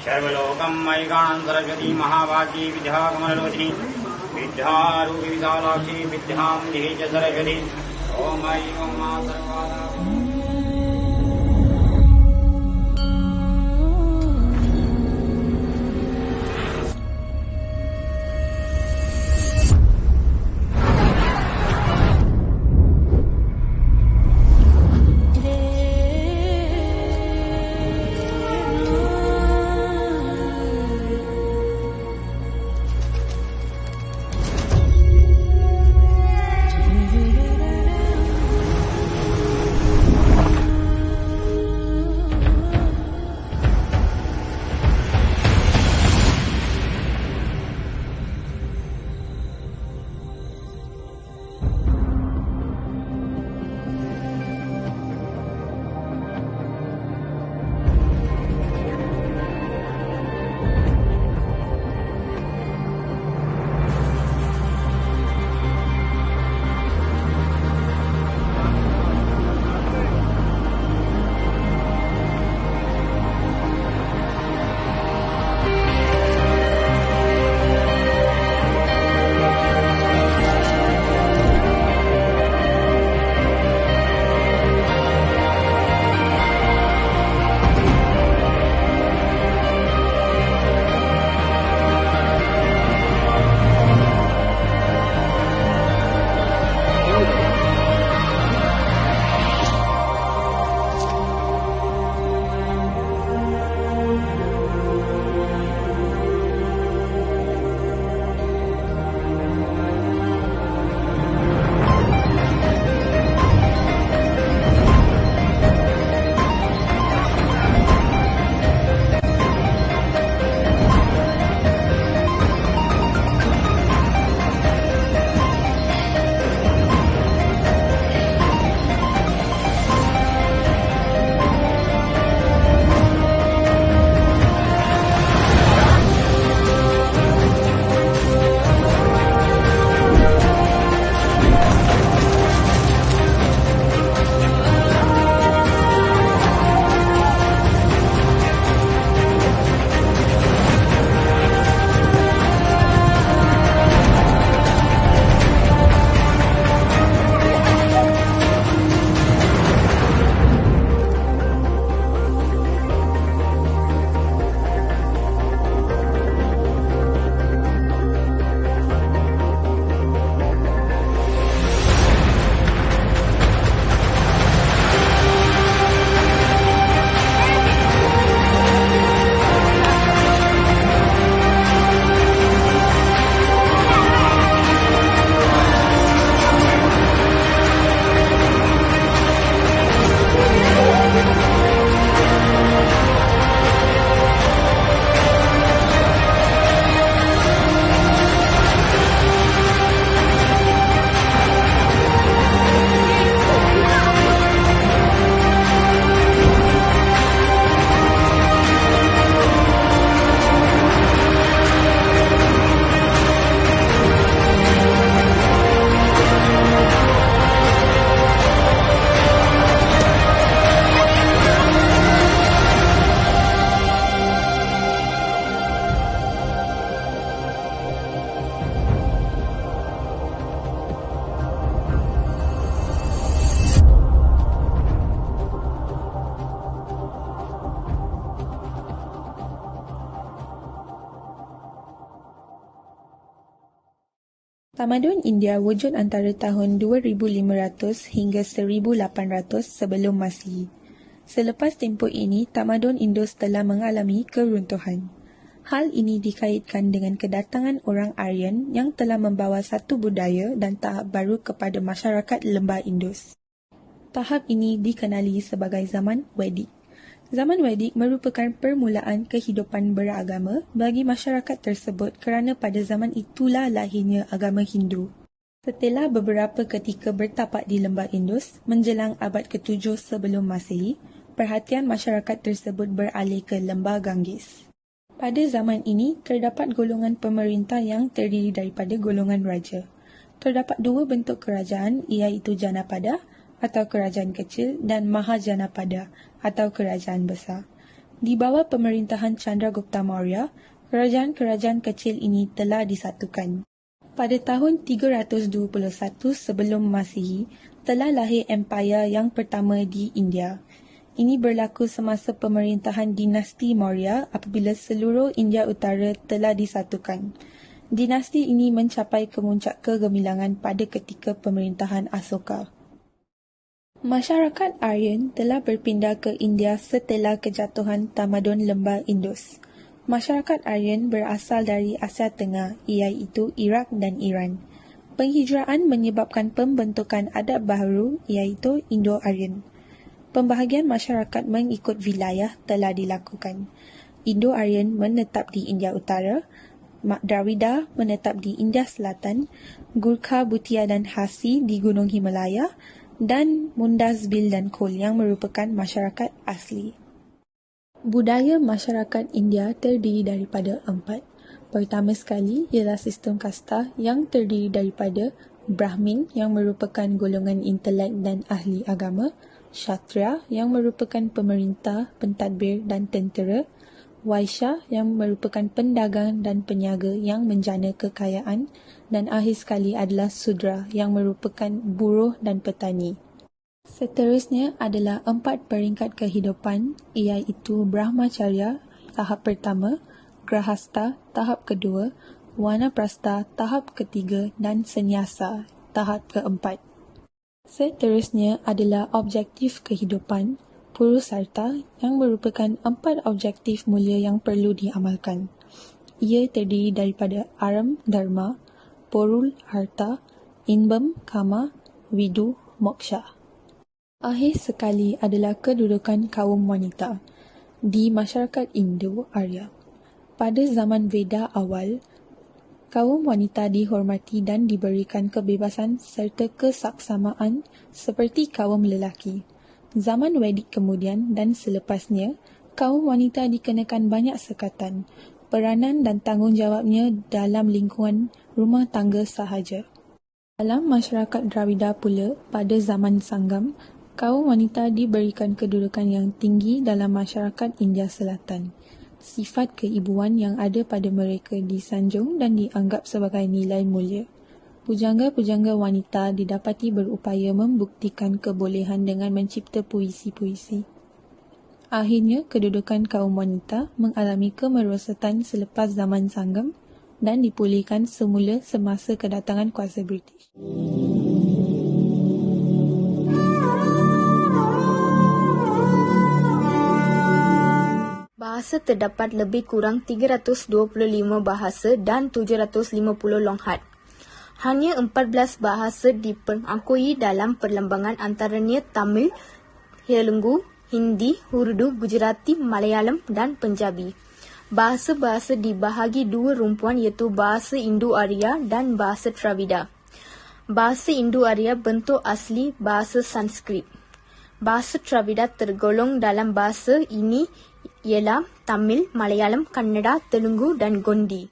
सर्वलोकं मयिकां सरस्वती महाभागी विद्याकमललोचनी विद्यारूपी विशालाक्षी विद्यां देहि च सरस्वती ओम ऐं ओं मा सर्वदा। Tamadun India wujud antara tahun 2500 hingga 1800 sebelum Masihi. Selepas tempoh ini, tamadun Indus telah mengalami keruntuhan. Hal ini dikaitkan dengan kedatangan orang Aryan yang telah membawa satu budaya dan tahap baru kepada masyarakat lembah Indus. Tahap ini dikenali sebagai zaman Vedic. Zaman Vedic merupakan permulaan kehidupan beragama bagi masyarakat tersebut kerana pada zaman itulah lahirnya agama Hindu. Setelah beberapa ketika bertapak di lembah Indus menjelang abad ke-7 sebelum Masihi, perhatian masyarakat tersebut beralih ke lembah Ganges. Pada zaman ini, terdapat golongan pemerintah yang terdiri daripada golongan raja. Terdapat dua bentuk kerajaan iaitu Janapada atau kerajaan kecil dan Mahajanapada atau kerajaan besar. Di bawah pemerintahan Chandragupta Maurya, kerajaan-kerajaan kecil ini telah disatukan. Pada tahun 321 sebelum Masihi, telah lahir empayar yang pertama di India. Ini berlaku semasa pemerintahan dinasti Maurya apabila seluruh India Utara telah disatukan. Dinasti ini mencapai kemuncak kegemilangan pada ketika pemerintahan Asoka. Masyarakat Aryan telah berpindah ke India setelah kejatuhan tamadun lembah Indus. Masyarakat Aryan berasal dari Asia Tengah, iaitu Iraq dan Iran. Penghijraan menyebabkan pembentukan adat baru, iaitu Indo-Aryan. Pembahagian masyarakat mengikut wilayah telah dilakukan. Indo-Aryan menetap di India Utara, Dravida menetap di India Selatan, Gurkha, Bhutia dan Khasi di Gunung Himalaya, dan Mundas, Bhil dan Kol yang merupakan masyarakat asli. Budaya masyarakat India terdiri daripada 4. Pertama sekali ialah sistem kasta yang terdiri daripada Brahmin yang merupakan golongan intelek dan ahli agama, Kshatriya yang merupakan pemerintah, pentadbir dan tentera, Vaishya yang merupakan pendagang dan peniaga yang menjana kekayaan, dan akhir sekali adalah Sudra yang merupakan buruh dan petani. Seterusnya adalah 4 peringkat kehidupan, iaitu Brahmacharya tahap pertama, Grahastha tahap kedua, Vanaprastha tahap ketiga dan Sannyasa tahap keempat. Seterusnya adalah objektif kehidupan, Purusartha yang merupakan 4 objektif mulia yang perlu diamalkan. Ia terdiri daripada Aram Dharma, Porul Harta, Inbam Kama, Vidu Moksha. Akhir sekali adalah kedudukan kaum wanita di masyarakat Indo-Arya. Pada zaman Veda awal, kaum wanita dihormati dan diberikan kebebasan serta kesaksamaan seperti kaum lelaki. Zaman Vedic kemudian dan selepasnya, kaum wanita dikenakan banyak sekatan, peranan dan tanggungjawabnya dalam lingkungan rumah tangga sahaja. Dalam masyarakat Dravida pula, pada zaman Sangam, kaum wanita diberikan kedudukan yang tinggi dalam masyarakat India Selatan. Sifat keibuan yang ada pada mereka disanjung dan dianggap sebagai nilai mulia. Pujangga-pujangga wanita didapati berupaya membuktikan kebolehan dengan mencipta puisi-puisi. Akhirnya, kedudukan kaum wanita mengalami kemerosotan selepas zaman Sangam dan dipulihkan semula semasa kedatangan kuasa British. Bahasa terdapat lebih kurang 325 bahasa dan 750 longhat. Hanya 14 bahasa diperakui dalam perlembangan antaranya Tamil, Telugu, Hindi, Urdu, Gujarati, Malayalam dan Punjabi. Bahasa-bahasa dibahagi 2 rumpuan iaitu bahasa Indo-Arya dan bahasa Dravida. Bahasa Indo-Arya bentuk asli bahasa Sanskrit. Bahasa Dravida tergolong dalam bahasa ini ialah Tamil, Malayalam, Kannada, Telugu dan Gondi.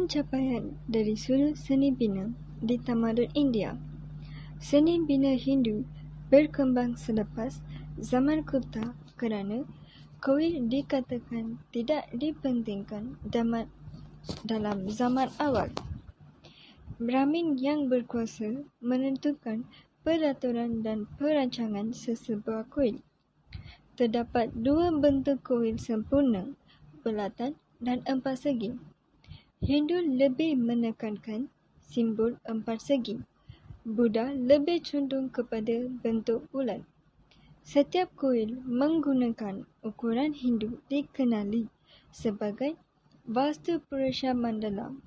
Pencapaian dari sudut seni bina di tamadun India. Seni bina Hindu berkembang selepas zaman Gupta kerana kuil dikatakan tidak dipentingkan dalam zaman awal. Brahmin yang berkuasa menentukan peraturan dan perancangan sesebuah kuil. Terdapat dua bentuk kuil sempurna, bulatan dan empat segi. Hindu lebih menekankan simbol empat segi. Buddha lebih condong kepada bentuk bulat. Setiap kuil menggunakan ukuran Hindu dikenali sebagai Vastu Purusha Mandala.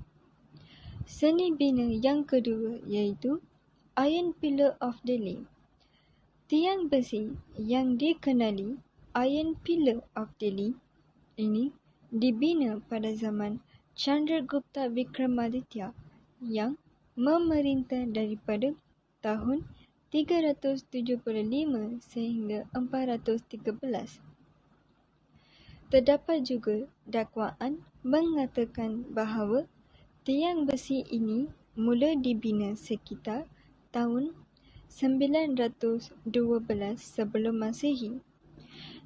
Seni bina yang kedua iaitu Iron Pillar of Delhi. Tiang besi yang dikenali Iron Pillar of Delhi ini dibina pada zaman Chandragupta Vikramaditya yang memerintah daripada tahun 375 sehingga 413. Terdapat juga dakwaan mengatakan bahawa tiang besi ini mula dibina sekitar tahun 912 sebelum Masehi.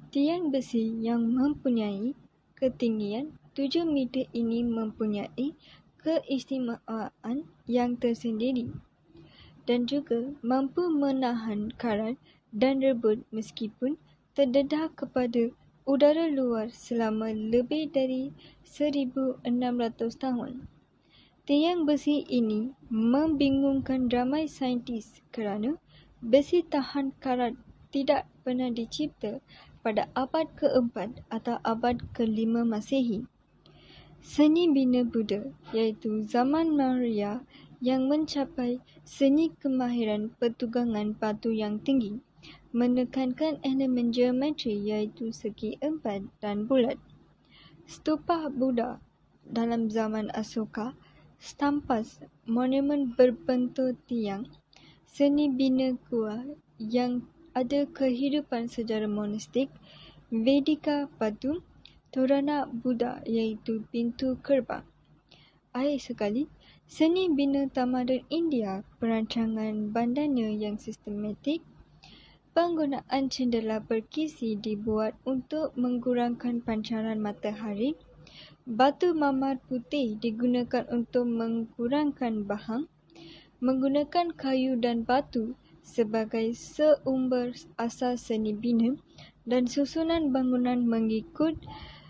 Tiang besi yang mempunyai ketinggian 7 meter ini mempunyai keistimewaan yang tersendiri dan juga mampu menahan karat dan rebut meskipun terdedah kepada udara luar selama lebih dari 1600 tahun. Tiang besi ini membingungkan ramai saintis kerana besi tahan karat tidak pernah dicipta pada abad ke-4 atau abad ke-5 Masehi. Seni bina Buddha iaitu zaman Maurya yang mencapai seni kemahiran pertukangan batu yang tinggi, menekankan elemen geometri iaitu segi empat dan bulat. Stupa Buddha dalam zaman Asoka, stampas, monumen berbentuk tiang, seni bina gua yang ada kehidupan sejarah monistik, Vedika batu, torana Buddha iaitu pintu gerbang. Akhir sekali, seni bina tamadun India, perancangan bandana yang sistematik, penggunaan cendera berkisi dibuat untuk mengurangkan pancaran matahari, batu mamar putih digunakan untuk mengurangkan bahang, menggunakan kayu dan batu sebagai sumber asas seni bina dan susunan bangunan mengikut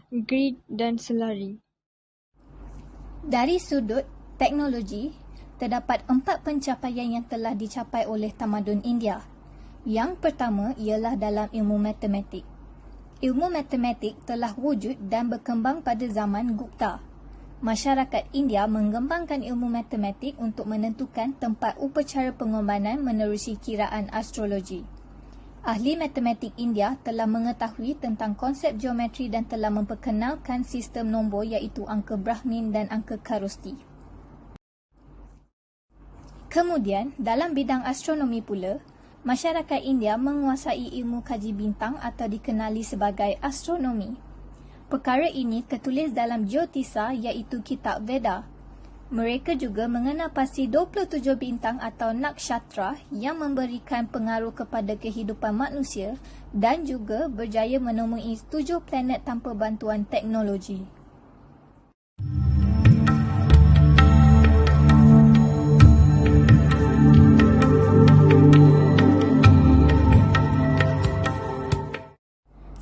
grid dan selari. Dari sudut teknologi, terdapat 4 pencapaian yang telah dicapai oleh tamadun India. Yang pertama ialah dalam ilmu matematik. Ilmu matematik telah wujud dan berkembang pada zaman Gupta. Masyarakat India mengembangkan ilmu matematik untuk menentukan tempat upacara pengorbanan menerusi kiraan astrologi. Ahli matematik India telah mengetahui tentang konsep geometri dan telah memperkenalkan sistem nombor iaitu angka Brahmin dan angka Kharosti. Kemudian, dalam bidang astronomi pula, masyarakat India menguasai ilmu kaji bintang atau dikenali sebagai astronomi. Perkara ini tertulis dalam Jyotisa iaitu kitab Veda. Mereka juga mengenal pasti 27 bintang atau nakshatra yang memberikan pengaruh kepada kehidupan manusia dan juga berjaya menemui 7 planet tanpa bantuan teknologi.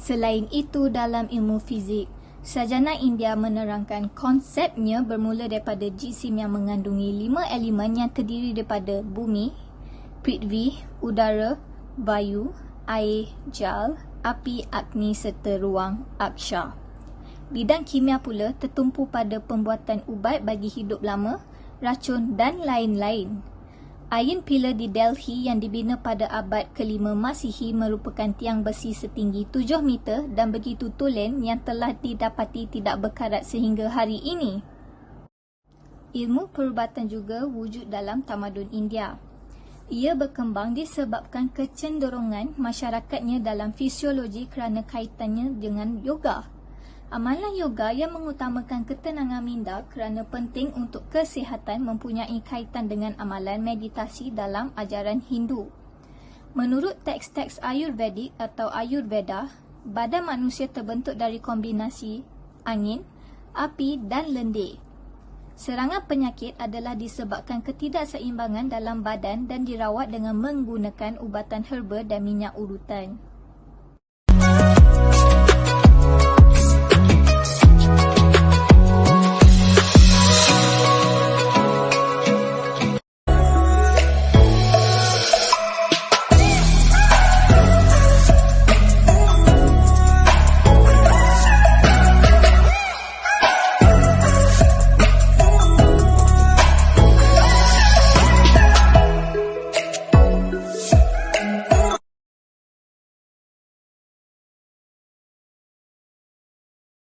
Selain itu, dalam ilmu fizik, sarjana India menerangkan konsepnya bermula daripada jisim yang mengandungi 5 elemen yang terdiri daripada bumi, prithvi, udara, bayu, air, jal, api, agni serta ruang, aksha. Bidang kimia pula tertumpu pada pembuatan ubat bagi hidup lama, racun dan lain-lain. Iron Pillar di Delhi yang dibina pada abad ke-5 Masihi merupakan tiang besi setinggi 7 meter dan begitu tulen yang telah didapati tidak berkarat sehingga hari ini. Ilmu perubatan juga wujud dalam tamadun India. Ia berkembang disebabkan kecenderungan masyarakatnya dalam fisiologi kerana kaitannya dengan yoga. Amalan yoga yang mengutamakan ketenangan minda kerana penting untuk kesihatan mempunyai kaitan dengan amalan meditasi dalam ajaran Hindu. Menurut teks-teks Ayurvedik atau Ayurveda, badan manusia terbentuk dari kombinasi angin, api dan lendir. Serangan penyakit adalah disebabkan ketidakseimbangan dalam badan dan dirawat dengan menggunakan ubatan herba dan minyak urutan.